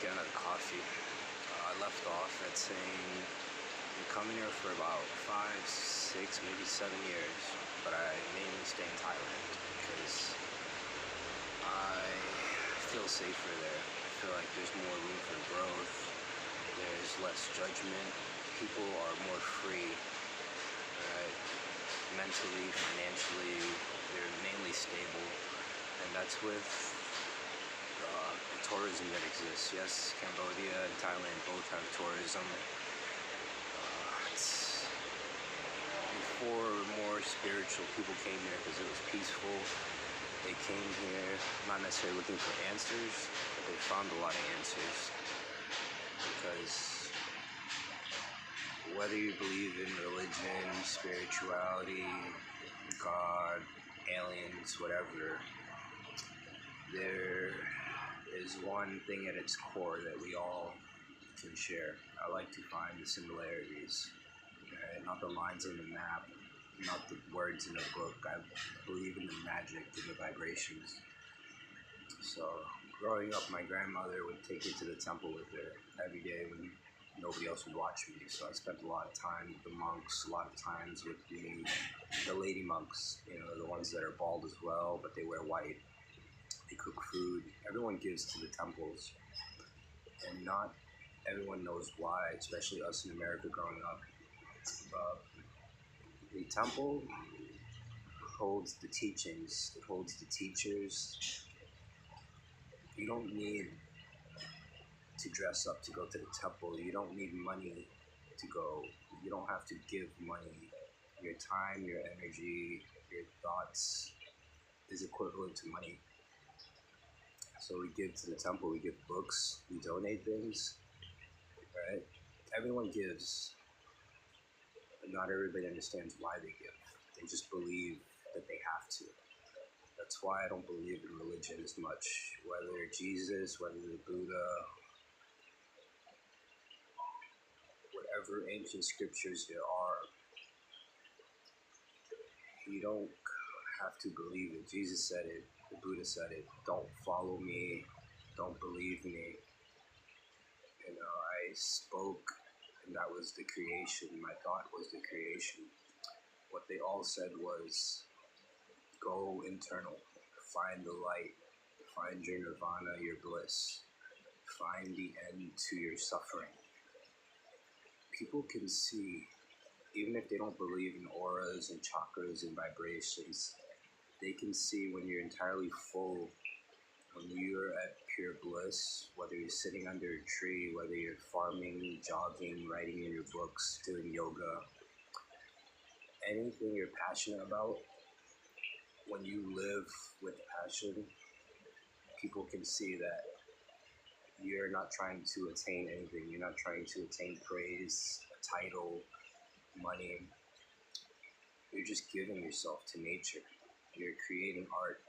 get another coffee. I left off at saying I'm coming here for about 5, 6, maybe 7 years, but I mainly stay in Thailand because I feel safer there. I feel like there's more room for growth, there's less judgment, people are more free, right? Mentally, financially, they're mainly stable, and that's with the tourism that exists. Yes, Cambodia and Thailand both have tourism. It's before more spiritual people came here because it was peaceful. They came here not necessarily looking for answers, but they found a lot of answers. Because whether you believe in religion, spirituality, God, aliens, whatever, there is one thing at its core that we all can share. I like to find the similarities, okay? Not the lines on the map, not the words in the book. I believe in the magic and the vibrations. So growing up, my grandmother would take me to the temple with her every day when nobody else would watch me. So I spent a lot of time with the monks, a lot of times with the lady monks, the ones that are bald as well, but they wear white. They cook food. Everyone gives to the temples, and not everyone knows why, especially us in America growing up. The temple holds the teachings, it holds the teachers. You don't need to dress up to go to the temple. You don't need money to go. You don't have to give money. Your time, your energy, your thoughts is equivalent to money. So we give to the temple, we give books, we donate things, right? Everyone gives, but not everybody understands why they give. They just believe that they have to. That's why I don't believe in religion as much. Whether Jesus, whether the Buddha, whatever ancient scriptures there are, you don't have to believe it. Jesus said it, the Buddha said it. Don't follow me, don't believe me. I spoke, and that was the creation. My thought was the creation. What they all said was, go internal, find the light, find your nirvana, your bliss, find the end to your suffering. People can see, even if they don't believe in auras and chakras and vibrations, they can see when you're entirely full, when you're at pure bliss, whether you're sitting under a tree, whether you're farming, jogging, writing in your books, doing yoga, anything you're passionate about, when you live with passion, people can see that you're not trying to attain anything. You're not trying to attain praise, a title, money. You're just giving yourself to nature. You're creating art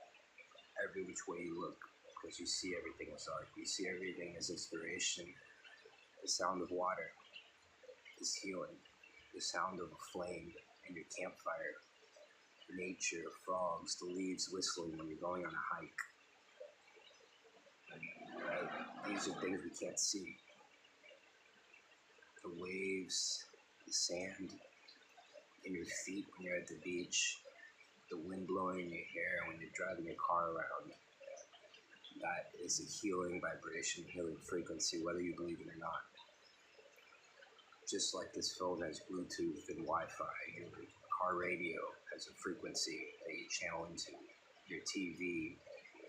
every which way you look, because you see everything as art. You see everything as inspiration. The sound of water is healing. The sound of a flame in your campfire. Nature, frogs, the leaves whistling when you're going on a hike. Right? These are things we can't see. The waves, the sand in your feet when you're at the beach, the wind blowing in your hair when you're driving your car around. That is a healing vibration, healing frequency, whether you believe it or not. Just like this phone has Bluetooth and Wi-Fi, your car radio has a frequency that you channel into. Your TV,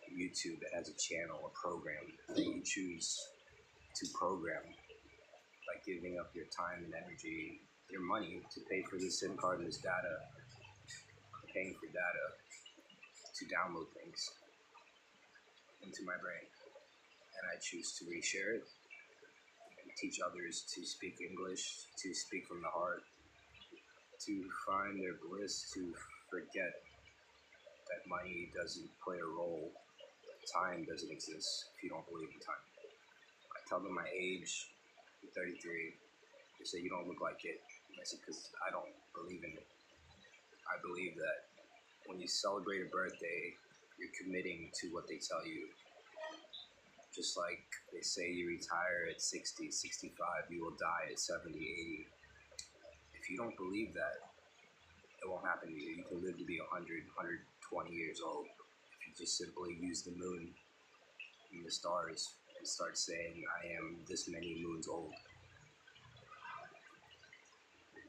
YouTube, that has a channel, a program that you choose to program by giving up your time and energy, your money to pay for this SIM card and this data, paying for data to download things into my brain. And I choose to reshare it and teach others to speak English, to speak from the heart, to find their bliss, to forget that money doesn't play a role, time doesn't exist if you don't believe in time. I tell them my age, I'm 33, they say you don't look like it. I said, because I don't believe in it. I believe that when you celebrate a birthday, you're committing to what they tell you. Just like they say you retire at 60, 65, you will die at 70, 80. If you don't believe that, it won't happen to you. You can live to be 100, 120 years old if you just simply use the moon and the stars and start saying, I am this many moons old.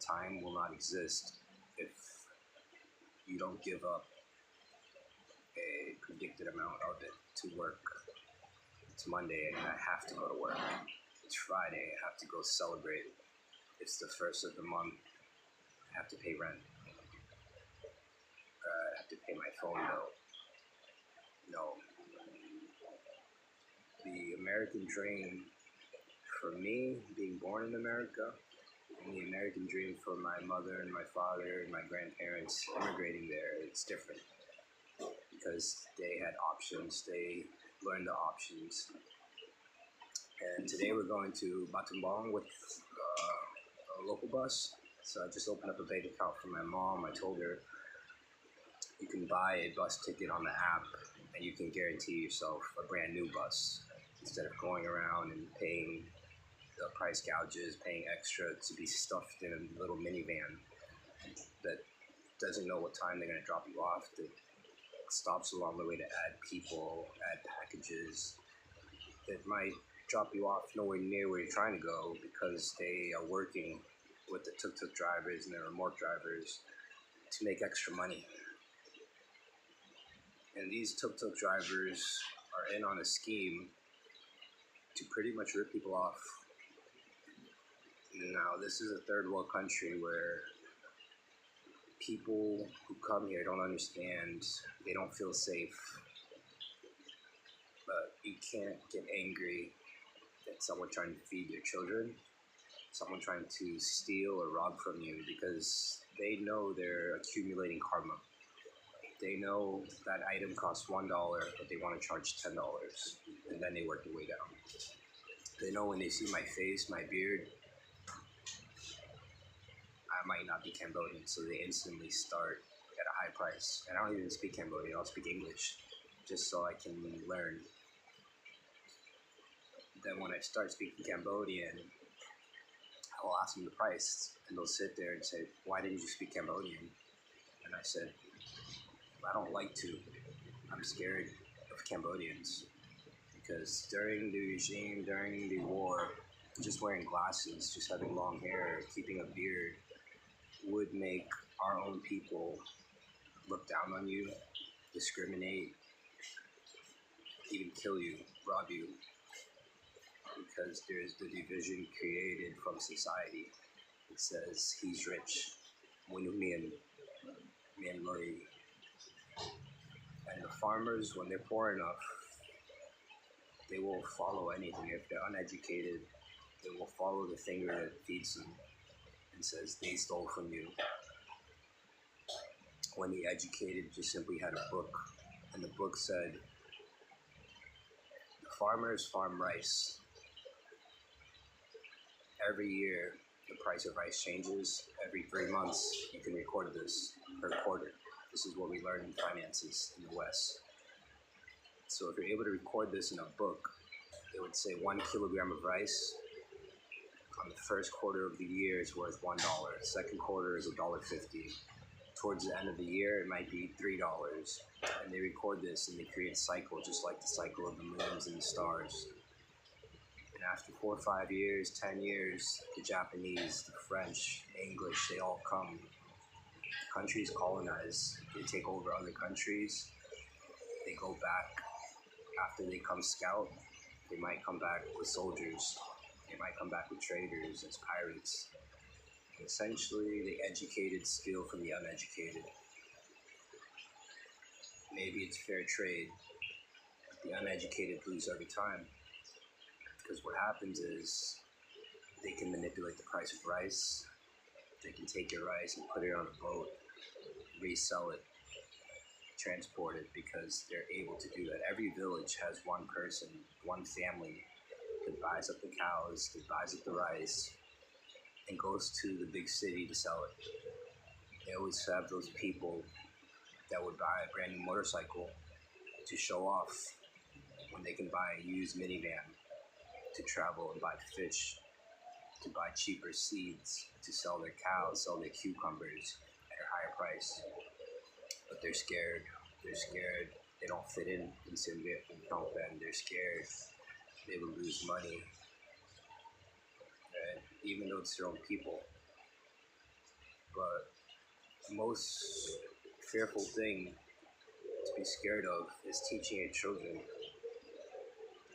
Time will not exist if you don't give up a predicted amount of it to work. It's Monday and I have to go to work. It's Friday, I have to go celebrate. It's the first of the month, I have to pay rent. I have to pay my phone bill. No. The American dream for me, being born in America, and the American dream for my mother and my father and my grandparents immigrating there, it's different. Because they had options, they learned the options. And today we're going to Battambang with a local bus. So I just opened up a bank account for my mom. I told her you can buy a bus ticket on the app and you can guarantee yourself a brand new bus instead of going around and paying the price gouges, paying extra to be stuffed in a little minivan that doesn't know what time they're going to drop you off, that stops along the way to add people, add packages, that might drop you off nowhere near where you're trying to go because they are working with the tuk-tuk drivers and the remote drivers to make extra money. And these tuk-tuk drivers are in on a scheme to pretty much rip people off. Now, this is a third world country where people who come here don't understand, they don't feel safe. But you can't get angry at someone trying to feed your children, someone trying to steal or rob from you, because they know they're accumulating karma. They know that item costs $1, but they want to charge $10, and then they work their way down. They know when they see my face, my beard, I might not be Cambodian, so they instantly start at a high price. And I don't even speak Cambodian, I'll speak English, just so I can learn. Then when I start speaking Cambodian, I'll ask them the price, and they'll sit there and say, why didn't you speak Cambodian? And I said, I don't like to. I'm scared of Cambodians. Because during the regime, during the war, just wearing glasses, just having long hair, keeping a beard, would make our own people look down on you, discriminate, even kill you, rob you, because there's the division created from society. It says, he's rich, and the farmers, when they're poor enough, they will follow anything. If they're uneducated, they will follow the finger that feeds them and says they stole from you. When the educated just simply had a book, and the book said, the farmers farm rice. Every year, the price of rice changes. Every 3 months, you can record this per quarter. This is what we learn in finances in the West. So if you're able to record this in a book, it would say 1 kilogram of rice on the first quarter of the year is worth $1. Second quarter is $1.50. Towards the end of the year, it might be $3. And they record this and they create a cycle, just like the cycle of the moons and the stars. And after 4 or 5 years, 10 years, the Japanese, the French, English, they all come. Countries colonize. They take over other countries. They go back. After they come scout, they might come back with soldiers. They might come back with traders as pirates. And essentially, the educated steal from the uneducated. Maybe it's fair trade. The uneducated lose every time. Because what happens is they can manipulate the price of rice. They can take your rice and put it on a boat, resell it, transport it, because they're able to do that. Every village has one person, one family that buys up the cows, that buys up the rice, and goes to the big city to sell it. They always have those people that would buy a brand new motorcycle to show off when they can buy a used minivan to travel and buy fish, to buy cheaper seeds, to sell their cows, sell their cucumbers at a higher price. But they're scared. They're scared. They don't fit in Phnom Penh. They're scared they will lose money. And even though it's their own people. But the most fearful thing to be scared of is teaching your children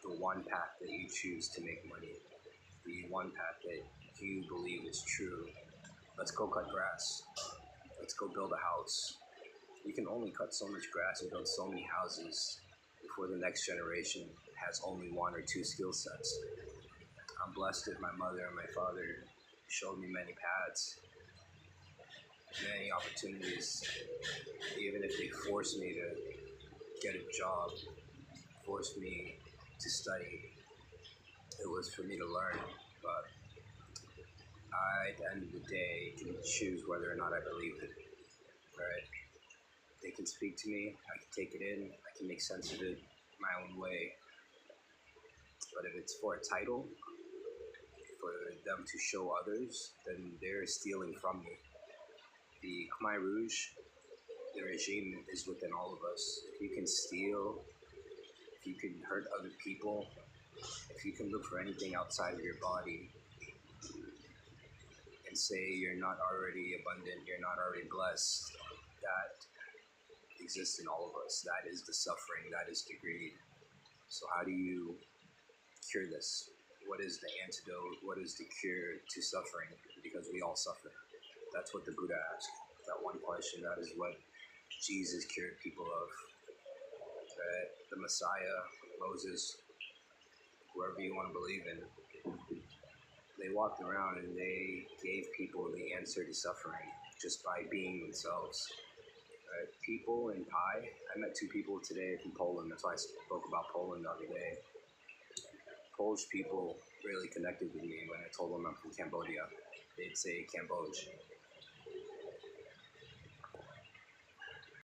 the one path that you choose to make money, the one path that you believe is true. Let's go cut grass. Let's go build a house. You can only cut so much grass and build so many houses before the next generation has only one or two skill sets. I'm blessed that my mother and my father showed me many paths, many opportunities, even if they forced me to get a job, forced me to study. It was for me to learn, but at the end of the day, can choose whether or not I believe it, right? They can speak to me, I can take it in, I can make sense of it my own way. But if it's for a title, for them to show others, then they're stealing from me. The Khmer Rouge, the regime is within all of us. If you can steal, if you can hurt other people, if you can look for anything outside of your body and say you're not already abundant, you're not already blessed, that exists in all of us. That is the suffering, that is the greed. So how do you cure this? What is the antidote? What is the cure to suffering? Because we all suffer. That's what the Buddha asked. That one question, that is what Jesus cured people of. The Messiah, Moses, whoever you want to believe in, they walked around and they gave people the answer to suffering just by being themselves. People in Thai, I met two people today from Poland. That's why I spoke about Poland the other day. Polish people really connected with me when I told them I'm from Cambodia. They'd say Cambodge.